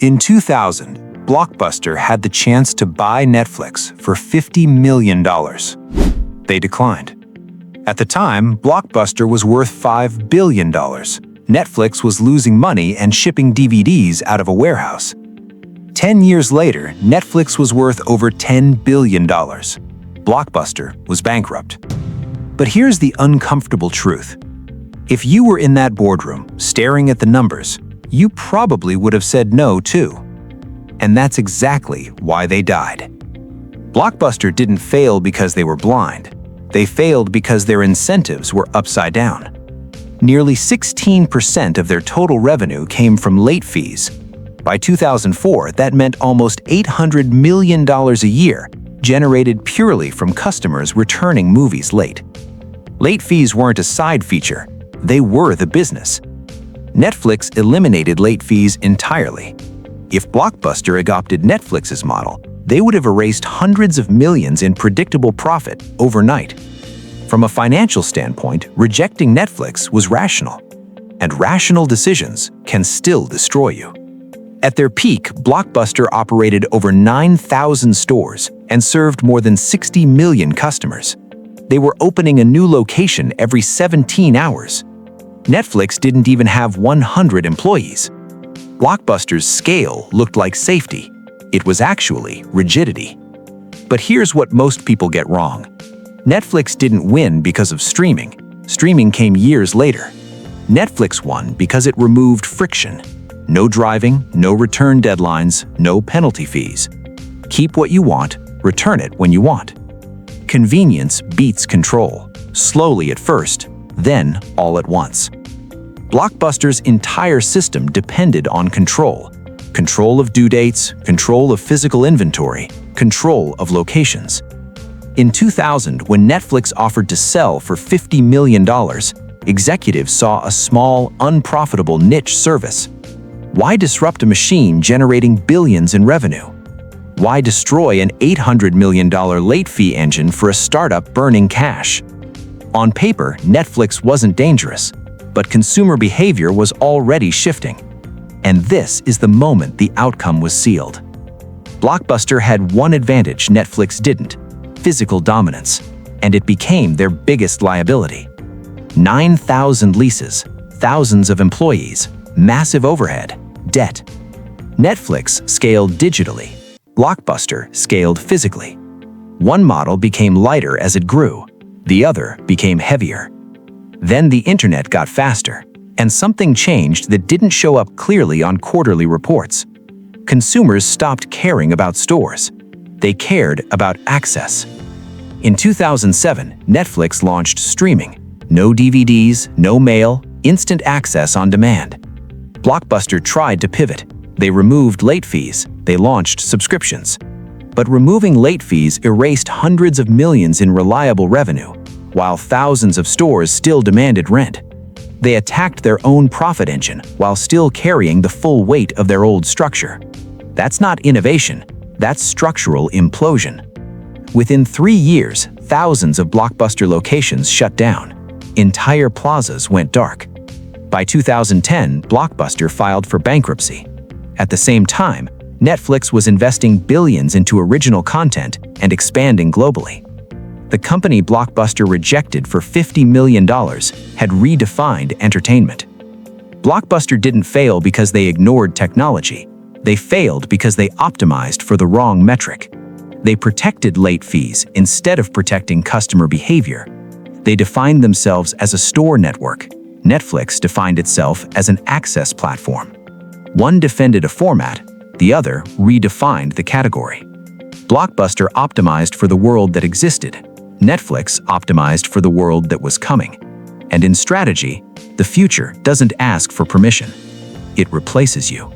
In 2000, Blockbuster had the chance to buy Netflix for $50 million. They declined. At the time, Blockbuster was worth $5 billion. Netflix was losing money and shipping DVDs out of a warehouse. 10 years later, Netflix was worth over $10 billion. Blockbuster was bankrupt. But here's the uncomfortable truth. If you were in that boardroom, staring at the numbers, you probably would have said no too. And that's exactly why they died. Blockbuster didn't fail because they were blind. They failed because their incentives were upside down. Nearly 16% of their total revenue came from late fees. By 2004, that meant almost $800 million a year, generated purely from customers returning movies late. Late fees weren't a side feature, they were the business. Netflix eliminated late fees entirely. If Blockbuster adopted Netflix's model, they would have erased hundreds of millions in predictable profit overnight. From a financial standpoint, rejecting Netflix was rational. And rational decisions can still destroy you. At their peak, Blockbuster operated over 9,000 stores and served more than 60 million customers. They were opening a new location every 17 hours. Netflix didn't even have 100 employees. Blockbuster's scale looked like safety. It was actually rigidity. But here's what most people get wrong. Netflix didn't win because of streaming. Streaming came years later. Netflix won because it removed friction. No driving, no return deadlines, no penalty fees. Keep what you want, return it when you want. Convenience beats control, slowly at first, then all at once. Blockbuster's entire system depended on control. Control of due dates, control of physical inventory, control of locations. In 2000, when Netflix offered to sell for $50 million, executives saw a small, unprofitable niche service. Why disrupt a machine generating billions in revenue? Why destroy an $800 million late fee engine for a startup burning cash? On paper, Netflix wasn't dangerous, but consumer behavior was already shifting. And this is the moment the outcome was sealed. Blockbuster had one advantage Netflix didn't: physical dominance, and it became their biggest liability. 9,000 leases, thousands of employees, massive overhead, debt. Netflix scaled digitally. Blockbuster scaled physically. One model became lighter as it grew. The other became heavier. Then the internet got faster, and something changed that didn't show up clearly on quarterly reports. Consumers stopped caring about stores. They cared about access. In 2007, Netflix launched streaming. No DVDs, no mail, instant access on demand. Blockbuster tried to pivot. They removed late fees. They launched subscriptions. But removing late fees erased hundreds of millions in reliable revenue, while thousands of stores still demanded rent. They attacked their own profit engine while still carrying the full weight of their old structure. That's not innovation, that's structural implosion. Within 3 years, thousands of Blockbuster locations shut down. Entire plazas went dark. By 2010, Blockbuster filed for bankruptcy. At the same time, Netflix was investing billions into original content and expanding globally. The company Blockbuster rejected for $50 million had redefined entertainment. Blockbuster didn't fail because they ignored technology. They failed because they optimized for the wrong metric. They protected late fees instead of protecting customer behavior. They defined themselves as a store network. Netflix defined itself as an access platform. One defended a format, the other redefined the category. Blockbuster optimized for the world that existed. Netflix optimized for the world that was coming. And in strategy, the future doesn't ask for permission. It replaces you.